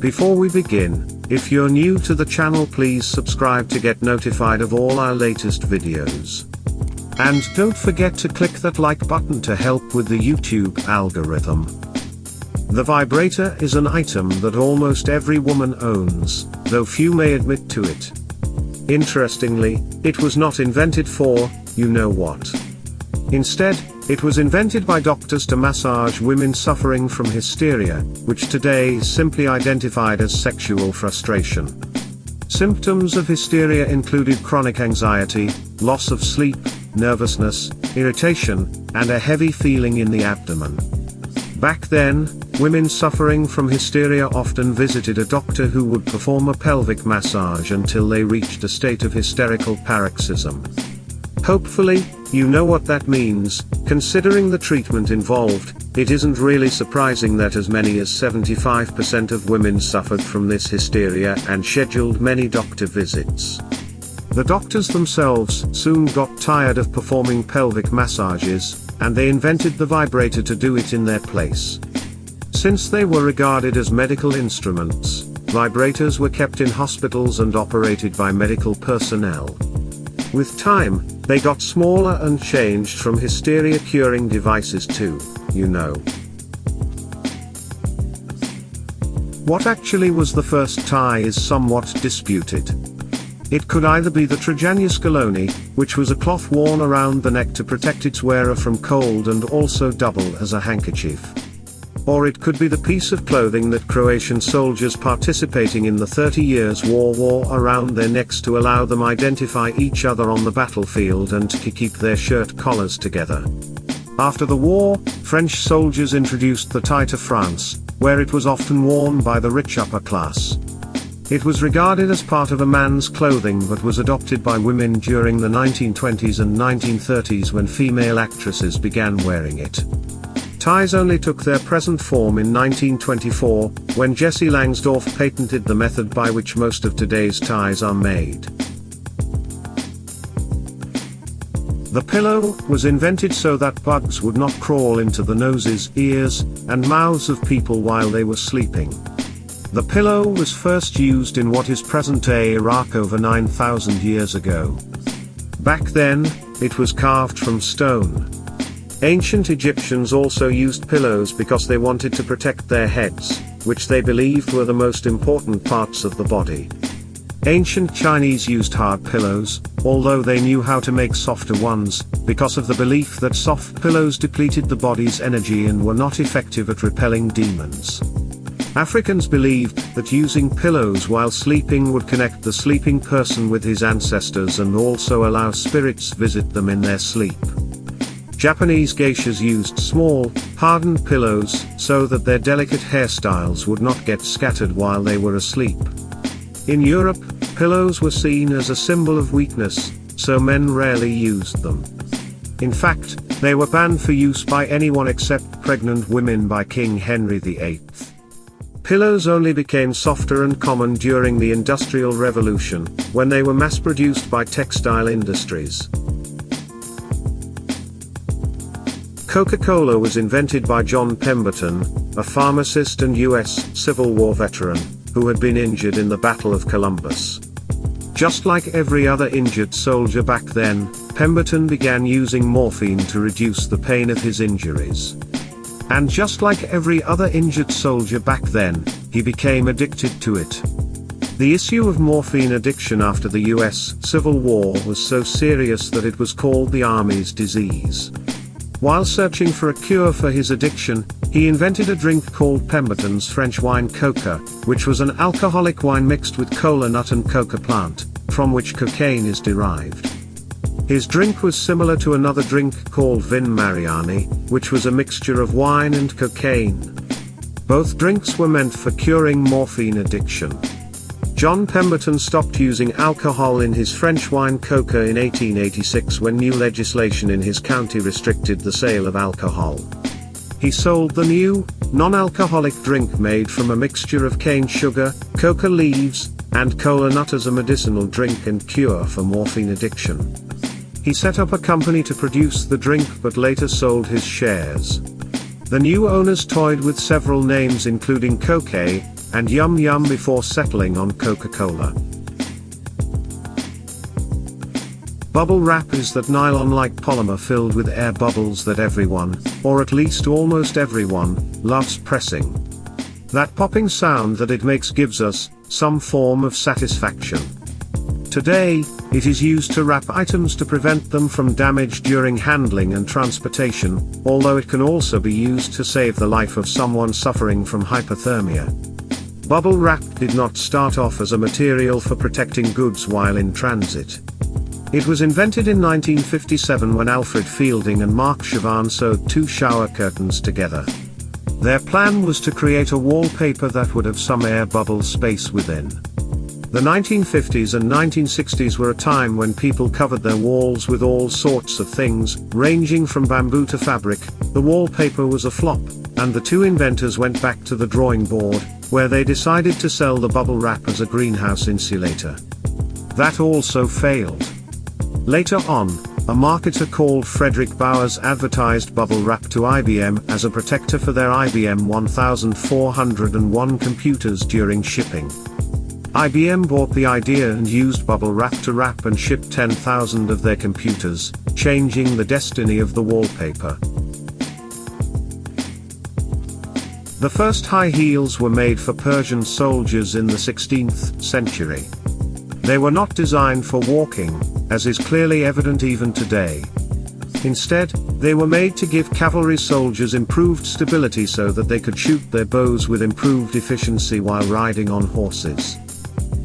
Before we begin, if you're new to the channel, please subscribe to get notified of all our latest videos. And don't forget to click that like button to help with the YouTube algorithm. The vibrator is an item that almost every woman owns, though few may admit to it. Interestingly, it was not invented for, you know what. Instead, it was invented by doctors to massage women suffering from hysteria, which today is simply identified as sexual frustration. Symptoms of hysteria included chronic anxiety, loss of sleep, nervousness, irritation, and a heavy feeling in the abdomen. Back then, women suffering from hysteria often visited a doctor who would perform a pelvic massage until they reached a state of hysterical paroxysm. Hopefully, you know what that means. Considering the treatment involved, it isn't really surprising that as many as 75% of women suffered from this hysteria and scheduled many doctor visits. The doctors themselves soon got tired of performing pelvic massages, and they invented the vibrator to do it in their place. Since they were regarded as medical instruments, vibrators were kept in hospitals and operated by medical personnel. With time, they got smaller and changed from hysteria-curing devices to, you know. What actually was the first tie is somewhat disputed. It could either be the Trajania scaloni, which was a cloth worn around the neck to protect its wearer from cold and also double as a handkerchief. Or it could be the piece of clothing that Croatian soldiers participating in the 30 Years' War wore around their necks to allow them identify each other on the battlefield and to keep their shirt collars together. After the war, French soldiers introduced the tie to France, where it was often worn by the rich upper class. It was regarded as part of a man's clothing but was adopted by women during the 1920s and 1930s when female actresses began wearing it. Ties only took their present form in 1924, when Jesse Langsdorff patented the method by which most of today's ties are made. The pillow was invented so that bugs would not crawl into the noses, ears, and mouths of people while they were sleeping. The pillow was first used in what is present-day Iraq over 9,000 years ago. Back then, it was carved from stone. Ancient Egyptians also used pillows because they wanted to protect their heads, which they believed were the most important parts of the body. Ancient Chinese used hard pillows, although they knew how to make softer ones, because of the belief that soft pillows depleted the body's energy and were not effective at repelling demons. Africans believed that using pillows while sleeping would connect the sleeping person with his ancestors and also allow spirits visit them in their sleep. Japanese geishas used small, hardened pillows so that their delicate hairstyles would not get scattered while they were asleep. In Europe, pillows were seen as a symbol of weakness, so men rarely used them. In fact, they were banned for use by anyone except pregnant women by King Henry VIII. Pillows only became softer and common during the Industrial Revolution, when they were mass-produced by textile industries. CocaCola was invented by John Pemberton, a pharmacist and U.S. Civil War veteran, who had been injured in the Battle of Columbus. Just like every other injured soldier back then, Pemberton began using morphine to reduce the pain of his injuries. And just like every other injured soldier back then, he became addicted to it. The issue of morphine addiction after the U.S. Civil War was so serious that it was called the Army's disease. While searching for a cure for his addiction, he invented a drink called Pemberton's French wine coca, which was an alcoholic wine mixed with cola nut and coca plant, from which cocaine is derived. His drink was similar to another drink called Vin Mariani, which was a mixture of wine and cocaine. Both drinks were meant for curing morphine addiction. John Pemberton stopped using alcohol in his French wine coca in 1886 when new legislation in his county restricted the sale of alcohol. He sold the new, non-alcoholic drink made from a mixture of cane sugar, coca leaves, and cola nut as a medicinal drink and cure for morphine addiction. He set up a company to produce the drink but later sold his shares. The new owners toyed with several names including Coca and Yum Yum before settling on Coca-Cola. Bubble wrap is that nylon-like polymer filled with air bubbles that everyone, or at least almost everyone, loves pressing. That popping sound that it makes gives us some form of satisfaction. Today, it is used to wrap items to prevent them from damage during handling and transportation, although it can also be used to save the life of someone suffering from hypothermia. Bubble wrap did not start off as a material for protecting goods while in transit. It was invented in 1957 when Alfred Fielding and Mark Chavan sewed two shower curtains together. Their plan was to create a wallpaper that would have some air bubble space within. The 1950s and 1960s were a time when people covered their walls with all sorts of things, ranging from bamboo to fabric. The wallpaper was a flop, and the two inventors went back to the drawing board, where they decided to sell the bubble wrap as a greenhouse insulator. That also failed. Later on, a marketer called Frederick Bowers advertised bubble wrap to IBM as a protector for their IBM 1401 computers during shipping. IBM bought the idea and used bubble wrap to wrap and ship 10,000 of their computers, changing the destiny of the wallpaper. The first high heels were made for Persian soldiers in the 16th century. They were not designed for walking, as is clearly evident even today. Instead, they were made to give cavalry soldiers improved stability so that they could shoot their bows with improved efficiency while riding on horses.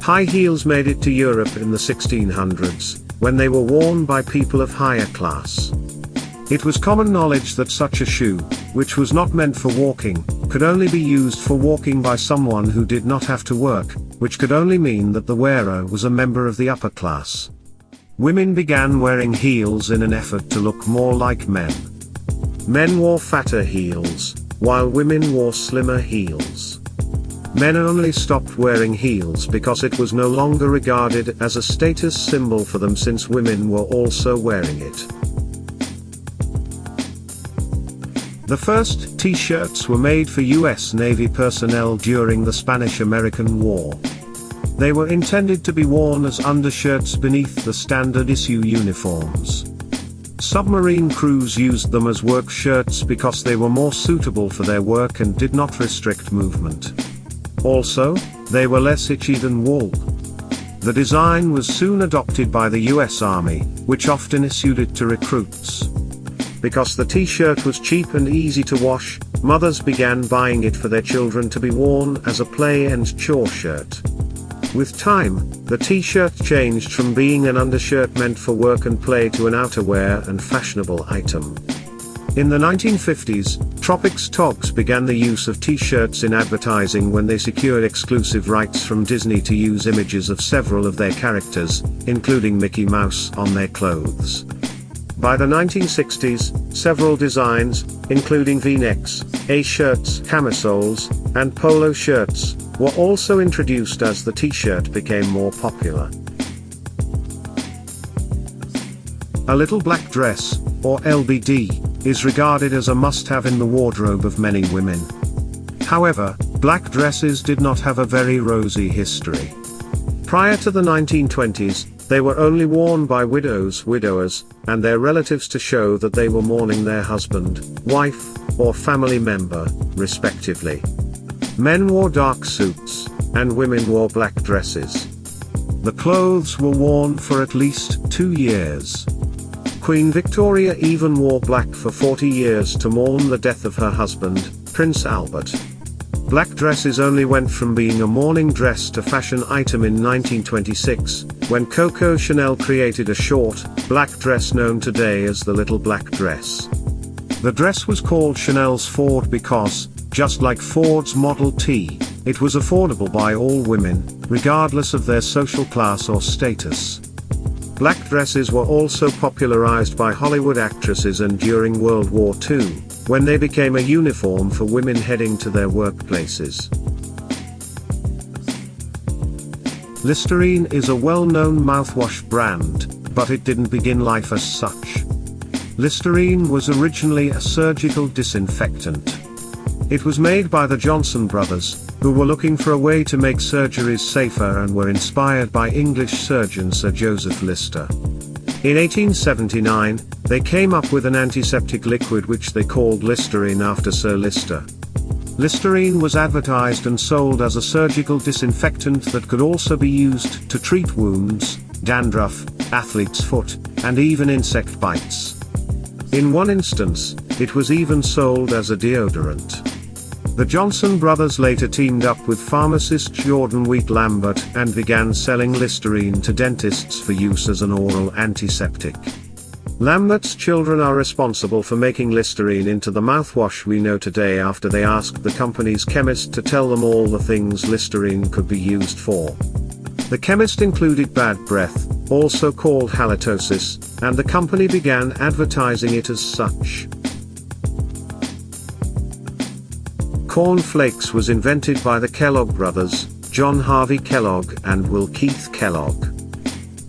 High heels made it to Europe in the 1600s, when they were worn by people of higher class. It was common knowledge that such a shoe, which was not meant for walking, could only be used for walking by someone who did not have to work, which could only mean that the wearer was a member of the upper class. Women began wearing heels in an effort to look more like men. Men wore fatter heels, while women wore slimmer heels. Men only stopped wearing heels because it was no longer regarded as a status symbol for them since women were also wearing it. The first T-shirts were made for US Navy personnel during the Spanish-American War. They were intended to be worn as undershirts beneath the standard issue uniforms. Submarine crews used them as work shirts because they were more suitable for their work and did not restrict movement. Also, they were less itchy than wool. The design was soon adopted by the US Army, which often issued it to recruits. Because the T-shirt was cheap and easy to wash, mothers began buying it for their children to be worn as a play and chore shirt. With time, the T-shirt changed from being an undershirt meant for work and play to an outerwear and fashionable item. In the 1950s, Tropics Togs began the use of T-shirts in advertising when they secured exclusive rights from Disney to use images of several of their characters, including Mickey Mouse, on their clothes. By the 1960s, several designs, including V-necks, A-shirts, camisoles, and polo shirts, were also introduced as the T-shirt became more popular. A little black dress, or LBD, is regarded as a must-have in the wardrobe of many women. However, black dresses did not have a very rosy history. Prior to the 1920s, they were only worn by widows, widowers, and their relatives to show that they were mourning their husband, wife, or family member, respectively. Men wore dark suits, and women wore black dresses. The clothes were worn for at least 2 years. Queen Victoria even wore black for 40 years to mourn the death of her husband, Prince Albert. Black dresses only went from being a mourning dress to fashion item in 1926, when Coco Chanel created a short, black dress known today as the Little Black Dress. The dress was called Chanel's Ford because, just like Ford's Model T, it was affordable by all women, regardless of their social class or status. Black dresses were also popularized by Hollywood actresses and during World War II, when they became a uniform for women heading to their workplaces. Listerine is a well-known mouthwash brand, but it didn't begin life as such. Listerine was originally a surgical disinfectant. It was made by the Johnson brothers, who were looking for a way to make surgeries safer and were inspired by English surgeon Sir Joseph Lister. In 1879, they came up with an antiseptic liquid which they called Listerine after Sir Lister. Listerine was advertised and sold as a surgical disinfectant that could also be used to treat wounds, dandruff, athlete's foot, and even insect bites. In one instance, it was even sold as a deodorant. The Johnson brothers later teamed up with pharmacist Jordan Wheat Lambert and began selling Listerine to dentists for use as an oral antiseptic. Lambert's children are responsible for making Listerine into the mouthwash we know today after they asked the company's chemist to tell them all the things Listerine could be used for. The chemist included bad breath, also called halitosis, and the company began advertising it as such. Cornflakes was invented by the Kellogg brothers, John Harvey Kellogg and Will Keith Kellogg.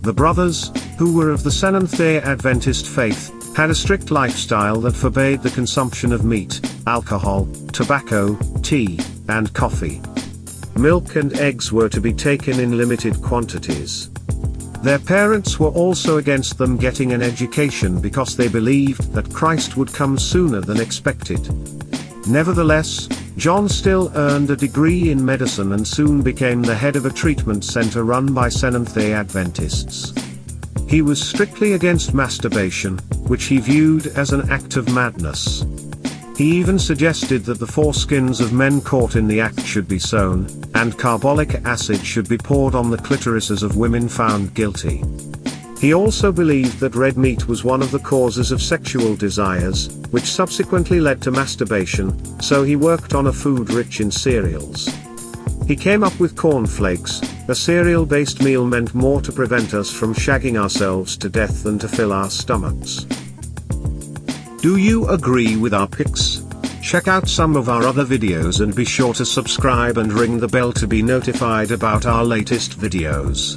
The brothers, who were of the Seventh-day Adventist faith, had a strict lifestyle that forbade the consumption of meat, alcohol, tobacco, tea, and coffee. Milk and eggs were to be taken in limited quantities. Their parents were also against them getting an education because they believed that Christ would come sooner than expected. Nevertheless, John still earned a degree in medicine and soon became the head of a treatment center run by Seventh-day Adventists. He was strictly against masturbation, which he viewed as an act of madness. He even suggested that the foreskins of men caught in the act should be sewn, and carbolic acid should be poured on the clitorises of women found guilty. He also believed that red meat was one of the causes of sexual desires, which subsequently led to masturbation, so he worked on a food rich in cereals. He came up with Cornflakes, a cereal-based meal meant more to prevent us from shagging ourselves to death than to fill our stomachs. Do you agree with our picks? Check out some of our other videos and be sure to subscribe and ring the bell to be notified about our latest videos.